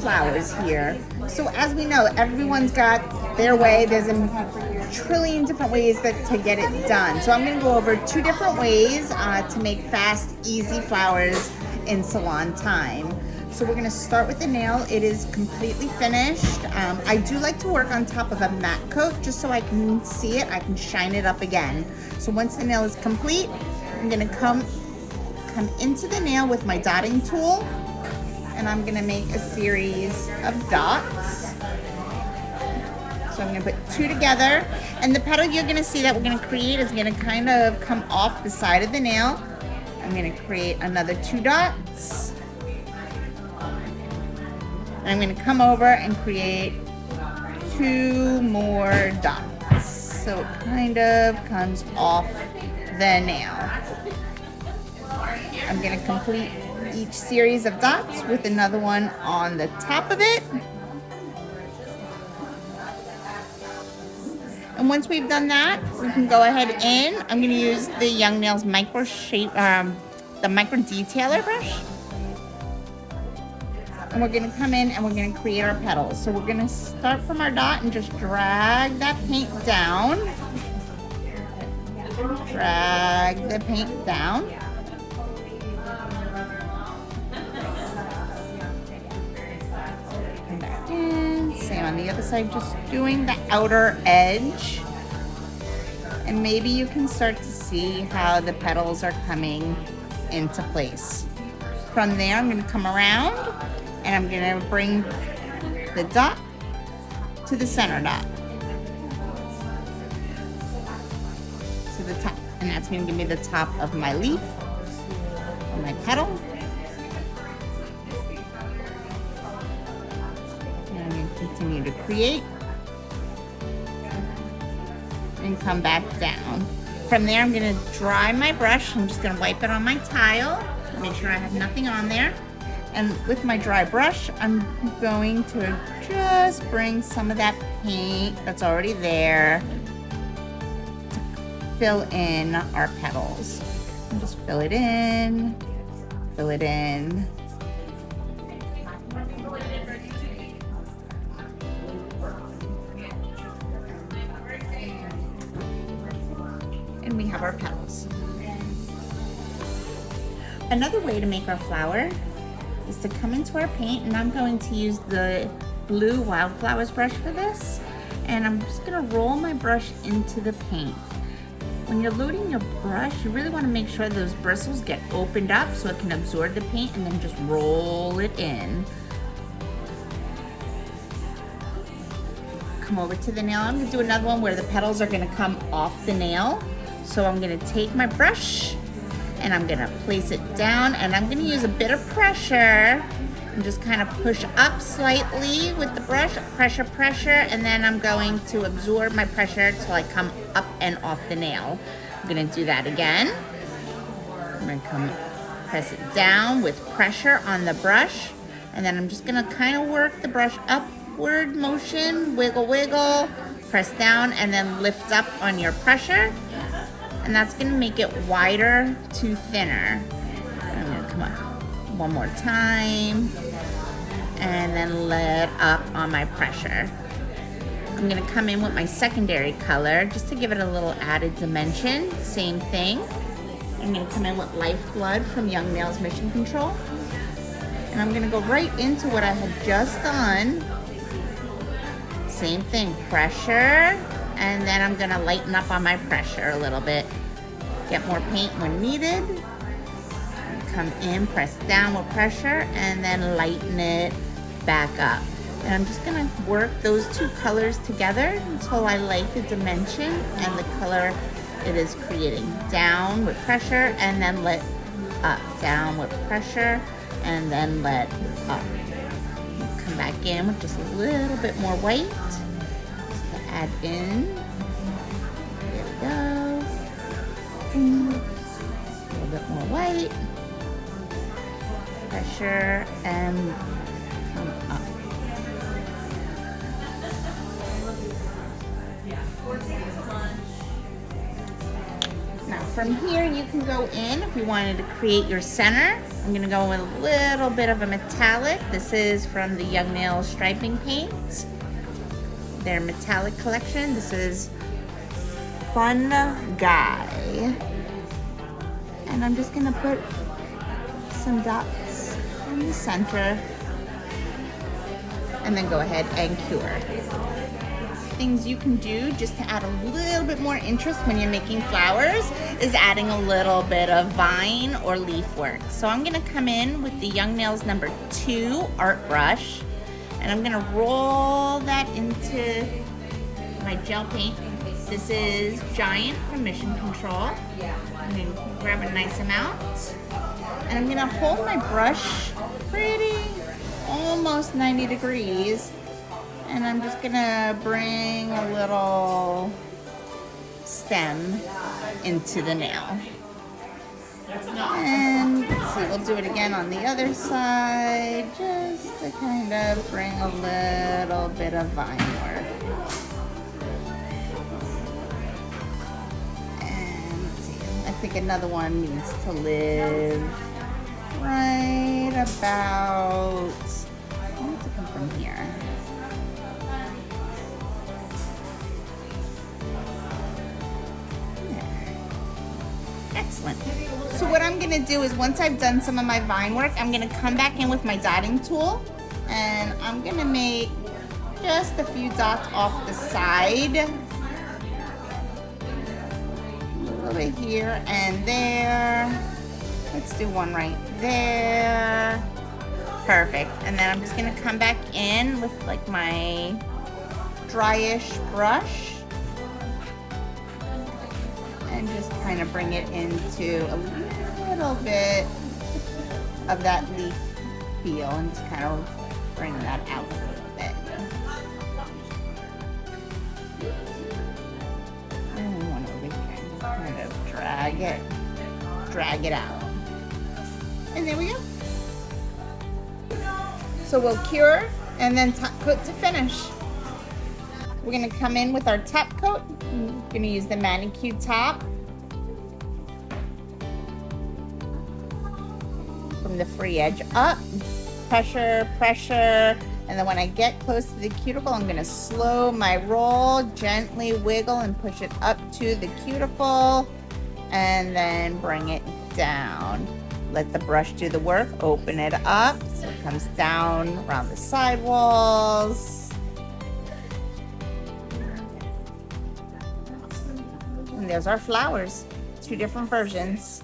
flowers here. So as we know, everyone's got their way. There's a trillion different ways to get it done. So I'm going to go over 2 different ways to make fast, easy flowers in salon time. So we're going to start with the nail. It is completely finished. I do like to work on top of a matte coat just so I can see it. I can shine it up again. So once the nail is complete, I'm going to come into the nail with my dotting tool, and I'm going to make a series of dots. So I'm going to put 2 together, and the petal you're going to see that we're going to create is going to kind of come off the side of the nail. I'm going to create another 2 dots. And I'm going to come over and create 2 more dots. So it kind of comes off the nail. I'm going to complete each series of dots with another one on the top of it. And once we've done that, we can go ahead in. I'm going to use the Young Nails micro detailer brush. And we're going to come in and we're going to create our petals. So we're going to start from our dot and just drag that paint down. Drag the paint down. Come back in. Same on the other side, just doing the outer edge. And maybe you can start to see how the petals are coming into place. From there, I'm going to come around and I'm going to bring the dot to the center dot, to the top, and that's going to give me the top of my leaf, or my petal. And I'm going to continue to create and come back down. From there, I'm going to dry my brush. I'm just going to wipe it on my tile, make sure I have nothing on there. And with my dry brush, I'm going to just bring some of that paint that's already there to fill in our petals. And just fill it in, fill it in. And we have our petals. Another way to make our flower is to come into our paint, and I'm going to use the blue Wildflowers brush for this, and I'm just going to roll my brush into the paint. When you're loading your brush, you really want to make sure those bristles get opened up so it can absorb the paint, and then just roll it in. Come over to the nail. I'm going to do another one where the petals are going to come off the nail. So I'm going to take my brush and I'm going to place it down, and I'm going to use a bit of pressure and just kind of push up slightly with the brush. Pressure, and then I'm going to absorb my pressure till I come up and off the nail. I'm going to do that again. I'm going to press it down with pressure on the brush, and then I'm just going to kind of work the brush upward motion, wiggle, press down, and then lift up on your pressure. And that's going to make it wider to thinner. I'm going to come up one more time and then let up on my pressure. I'm going to come in with my secondary color just to give it a little added dimension. Same thing. I'm going to come in with Lifeblood from Young Nails Mission Control. And I'm going to go right into what I had just done. Same thing, pressure. And then I'm going to lighten up on my pressure a little bit. Get more paint when needed. Come in, press down with pressure, and then lighten it back up. And I'm just going to work those 2 colors together until I like the dimension and the color it is creating. Down with pressure, and then let up. Down with pressure, and then let up. Come back in with just a little bit more white. Add in. There we go. A little bit more white. Pressure and come up. Now from here you can go in if you wanted to create your center. I'm gonna go with a little bit of a metallic. This is from the Young Nail Striping Paint, their metallic collection. This is Fun Guy. And I'm just gonna put some dots in the center and then go ahead and cure. Things you can do just to add a little bit more interest when you're making flowers is adding a little bit of vine or leaf work. So I'm gonna come in with the Young Nails #2 art brush, and I'm gonna roll that into my gel paint. This is Giant from Mission Control. I'm gonna grab a nice amount, and I'm gonna hold my brush pretty almost 90 degrees. And I'm just gonna bring a little stem into the nail. And let's see, we'll do it again on the other side, just to kind of bring a little bit of vine work. And let's see, I think another one needs to live right about, I want it to come from here. Excellent. So what I'm gonna do is once I've done some of my vine work, I'm gonna come back in with my dotting tool, and I'm gonna make just a few dots off the side. A little bit here and there. Let's do one right there. Perfect. And then I'm just gonna come back in with like my dryish brush and just kind of bring it into a little bit of that leaf feel and just kind of bring that out a little bit. And one over here, just kind of drag it out. And there we go. So we'll cure and then top coat to finish. We're gonna come in with our top coat. I'm gonna use the manicure top from the free edge up, pressure, pressure, and then when I get close to the cuticle, I'm gonna slow my roll, gently wiggle and push it up to the cuticle, and then bring it down. Let the brush do the work, open it up so it comes down around the side walls. And there's our flowers, 2 different versions.